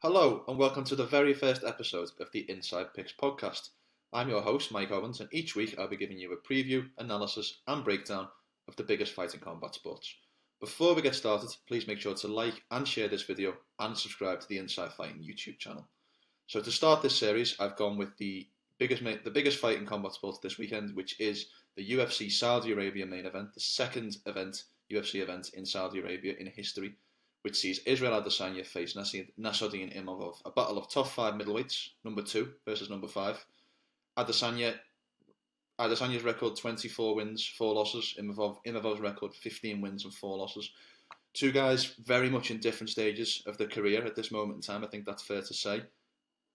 Hello, and welcome to the very first episode of the Inside Picks podcast. I'm your host, Mike Owens, and each week I'll be giving you a preview, analysis, and breakdown of the biggest fighting combat sports. Before we get started, please make sure to like and share this video and subscribe to the Inside Fighting YouTube channel. So to start this series, I've gone with the biggest fight in combat sports this weekend, which is the UFC Saudi Arabia main event, the second UFC event in Saudi Arabia in history, which sees Israel Adesanya face Nassourdine Imavov, a battle of top 5 middleweights, number 2 versus number 5. Adesanya's record 24 wins, 4 losses. Imavov's record 15 wins and 4 losses. Two guys very much in different stages of their career at this moment in time. I think that's fair to say.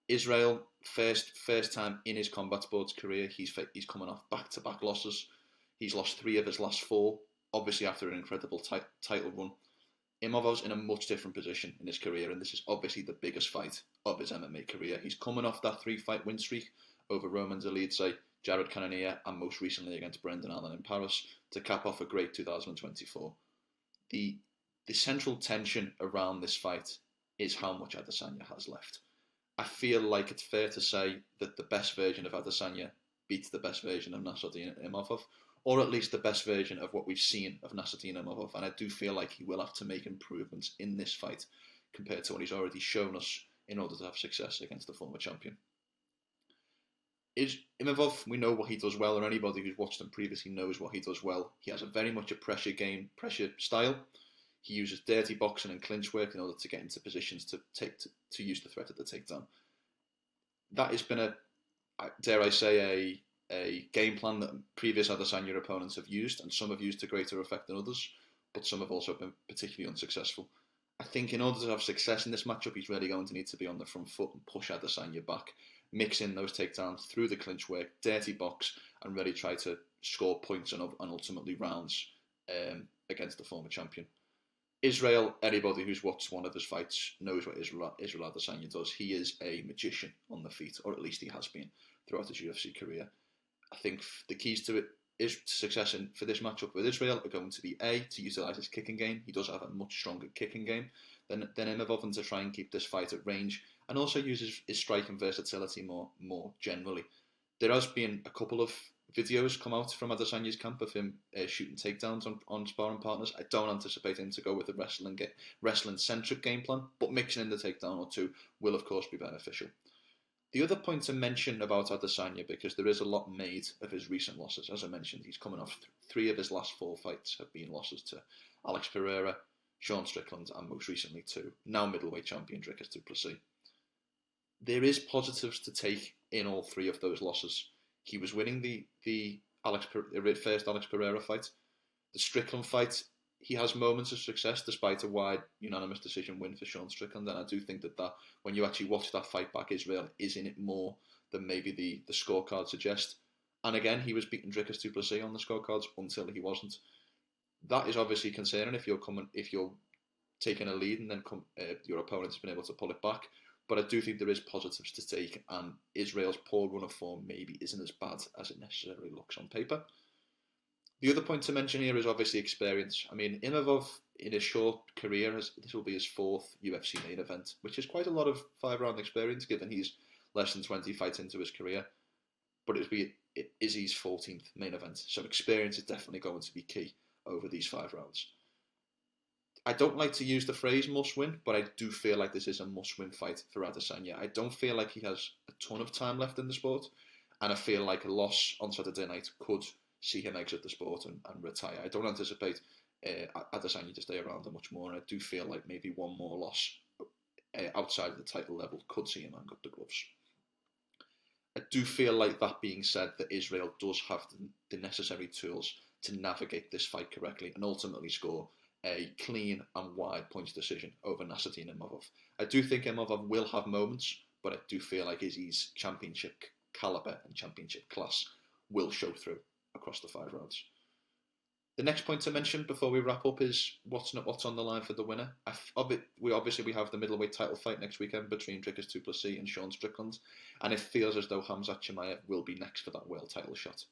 Israel, first time in his combat sports career, he's coming off back-to-back losses. He's lost 3 of his last 4, obviously after an incredible title run. Imavov's in a much different position in his career, and this is obviously the biggest fight of his MMA career. He's coming off that 3-fight win streak over Roman Dolidze, Jared Cannonier, and most recently against Brendan Allen in Paris to cap off a great 2024. The central tension around this fight is how much Adesanya has left. I feel like it's fair to say that the best version of Adesanya beats the best version of Nassourdine Imavov, or at least the best version of what we've seen of Nassourdine Imavov, and I do feel like he will have to make improvements in this fight compared to what he's already shown us in order to have success against the former champion. Imavov, we know what he does well, or anybody who's watched him previously knows what he does well. He has very much a pressure style. He uses dirty boxing and clinch work in order to get into positions to use the threat of the takedown. That has been dare I say, a game plan that previous Adesanya opponents have used, and some have used to greater effect than others, but some have also been particularly unsuccessful. I think in order to have success in this matchup, he's really going to need to be on the front foot and push Adesanya back, mix in those takedowns through the clinch work, dirty box, and really try to score points and ultimately rounds against the former champion. Israel, anybody who's watched one of his fights knows what Israel Adesanya does. He is a magician on the feet, or at least he has been throughout his UFC career. I think the keys to success for this matchup with Israel are going to be to utilise his kicking game. He does have a much stronger kicking game than Imavov, and to try and keep this fight at range, and also use his striking versatility more generally. There has been a couple of videos come out from Adesanya's camp of him shooting takedowns on sparring partners. I don't anticipate him to go with a wrestling-centric game plan, but mixing in the takedown or two will of course be beneficial. The other point to mention about Adesanya, because there is a lot made of his recent losses, as I mentioned, he's coming off 3 of his last 4 fights have been losses to Alex Pereira, Sean Strickland, and most recently to now middleweight champion Dricus du Plessis. There is positives to take in all 3 of those losses. He was winning the first Alex Pereira fight. The Strickland fight, he has moments of success despite a wide unanimous decision win for Sean Strickland, and I do think that when you actually watch that fight back, Israel is in it more than maybe the scorecards suggest. And again, he was beating Dricus du Plessis on the scorecards until he wasn't. That is obviously concerning if you're taking a lead and then your opponent's been able to pull it back. But I do think there is positives to take, and Israel's poor run of form maybe isn't as bad as it necessarily looks on paper. The other point to mention here is obviously experience. I mean, Imavov, in his short career, this will be his 4th UFC main event, which is quite a lot of 5-round experience, given he's less than 20 fights into his career. But it is his 14th main event, so experience is definitely going to be key over these 5 rounds. I don't like to use the phrase must-win, but I do feel like this is a must-win fight for Adesanya. I don't feel like he has a ton of time left in the sport, and I feel like a loss on Saturday night could see him exit the sport and retire. I don't anticipate Adesanya to stay around much more, and I do feel like maybe one more loss outside of the title level could see him hang up the gloves. I do feel like, that being said, that Israel does have the necessary tools to navigate this fight correctly and ultimately score a clean and wide points decision over Nassourdine Imavov. I do think Imavov will have moments, but I do feel like his championship calibre and championship class will show through across the 5 rounds. The next point to mention before we wrap up is what's on the line for the winner. We have the middleweight title fight next weekend between Dricus du Plessis and Sean Strickland, and it feels as though Khamzat Chimaev will be next for that world title shot.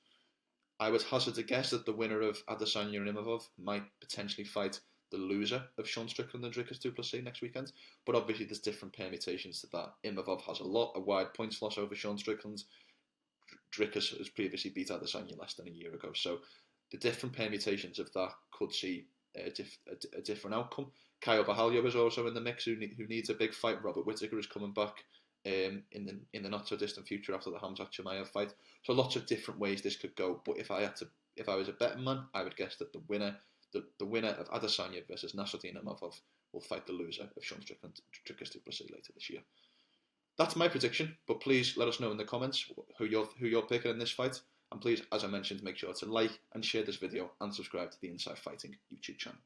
I would hazard a guess that the winner of Adesanya and Imavov might potentially fight the loser of Sean Strickland and Dricus du Plessis next weekend. But obviously there's different permutations to that. Imavov has a wide points loss over Sean Strickland. Dricus has previously beat Adesanya less than a year ago. So the different permutations of that could see a different outcome. Caio Borralho is also in the mix, who needs a big fight. Robert Whittaker is coming back in the not so distant future after the Khamzat Chimaev fight. So lots of different ways this could go. But if I was a betting man, I would guess that the winner of Adesanya versus Nassourdine Imavov will fight the loser of Sean Strickland Dricus du Plessis later this year. That's my prediction, but please let us know in the comments who you're picking in this fight. And please, as I mentioned, make sure to like and share this video and subscribe to the Inside Fighting YouTube channel.